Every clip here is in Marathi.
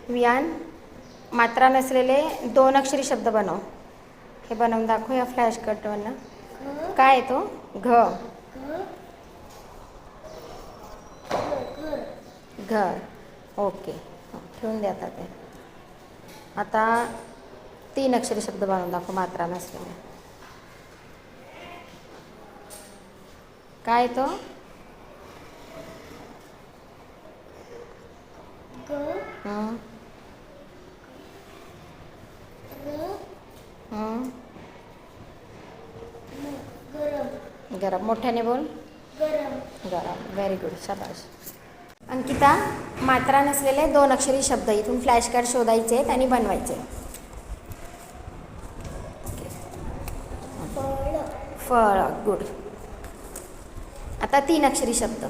वियान, मात्रा नसलेले 2 अक्षरी शब्द बनव. हे बनवून दाखव या फ्लॅश कार्डवरनं. काय आहे तो? घ. घर. ओके, ठेवून द्या आता ते. आता 3 अक्षरी शब्द बनवून दाखव मात्रा नसलेले. काय तो? गरम. मोठ्याने बोल. गरम. व्हेरी गुड, शाबाश. अंकिता, मात्रा नसलेले 2 अक्षरी शब्द इथून फ्लॅश कार्ड शोधायचे आहेत आणि बनवायचे. फळ. गुड. आता 3 अक्षरी शब्द.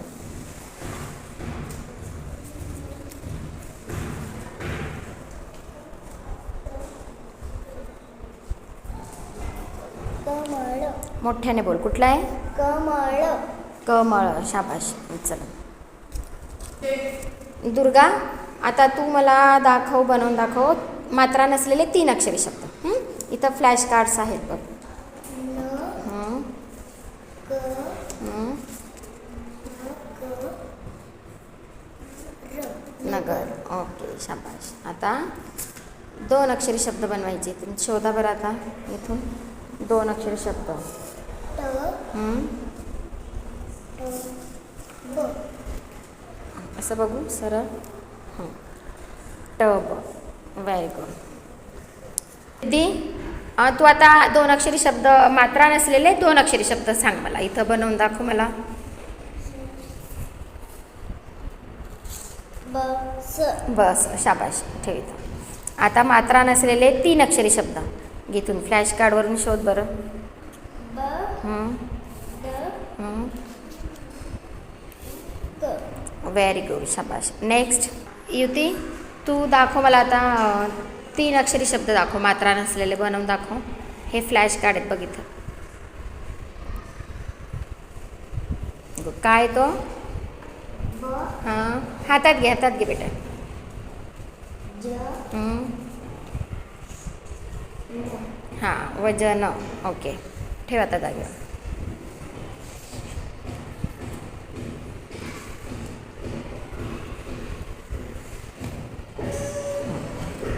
मोठ्याने बोल. कुठला आहे? कमळ. कमळ. शाबाश. चला दुर्गा, आता तू मला दाखव, बनवून दाखव मात्रा नसलेले 3 अक्षरी शब्द. इथं फ्लॅश कार्ड्स आहेत बघ. नगर. ओके, शाबाश. आता 2 अक्षरी शब्द बनवायचे. शोधा बरं आता इथून 2 अक्षरी शब्द. असं बघू सरळ. टब. Very good. दी, तू आता 2 अक्षरी शब्द, मात्रा नसलेले 2 अक्षरी शब्द सांग मला. इथं बनवून दाखव मला. बस. शाबाश. ठेव इथं. आता मात्रा नसलेले 3 अक्षरी शब्द इथून फ्लॅश कार्डवरून शोध बरं. व्हेरी गुड, शाबाश. नेक्स्ट युती, तू दाखव मला आता 3 अक्षरी शब्द दाखव मात्रा नसलेले बनवून दाखव. हे फ्लॅश कार्ड आहेत बघ इथं. काय तो? हातात घे, हातात घे बेटा. हां, वजन. ओके, ठेव आता जागेवर.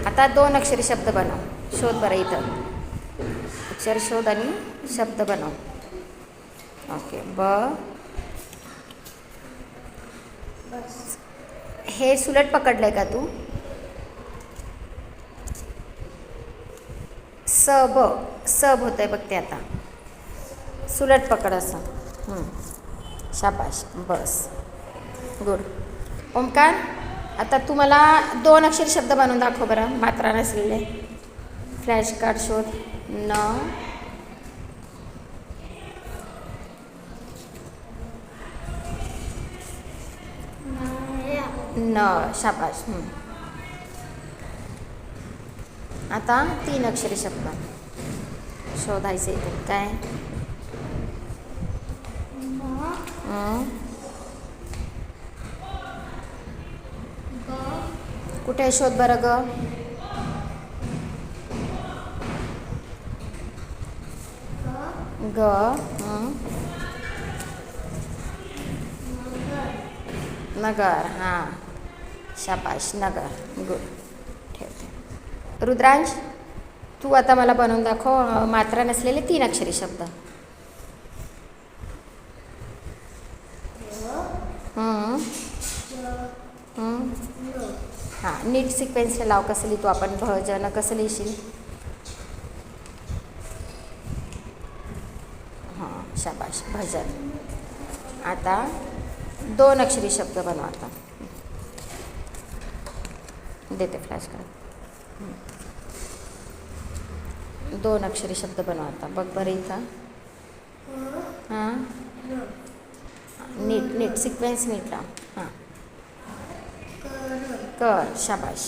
आता 2 अक्षरी शब्द बनव. शोध बरं इथं. अक्षर शोध आणि शब्द बनव. ओके. हे सुलट पकडलंय का तू? सब होतंय बघ ते. आता सुलट पकड असं. शाबाश. बस. गुड. ओमकार, आता तू मला 2 अक्षरी शब्द बनवून दाखव बरं मात्रा नसलेले. फ्लॅश कार्ड शोध. न. शाबाश. आता 3 अक्षरी शब्द शोधायचे. काय? कुठे शोध बरं ग. नगर. हां, शाबाश. नगर. गुड. ठेवते. रुद्रांश, तू आता मला बनवून दाखव मात्रा नसलेले 3 अक्षरी शब्द. हां, नीट सिक्वेन्सला लाव. कसं लिहितो आपण? भजन कसं लिहिशील? हां, शाबाश. भजन. आता 2 अक्षरी शब्द बनवा. आता देते फ्लॅश कार्ड. 2 अक्षरी शब्द बनवा. आता बघ बरं इथं. हां, नीट सिक्वेन्स नीट लाव. हां, कर. शाबाश.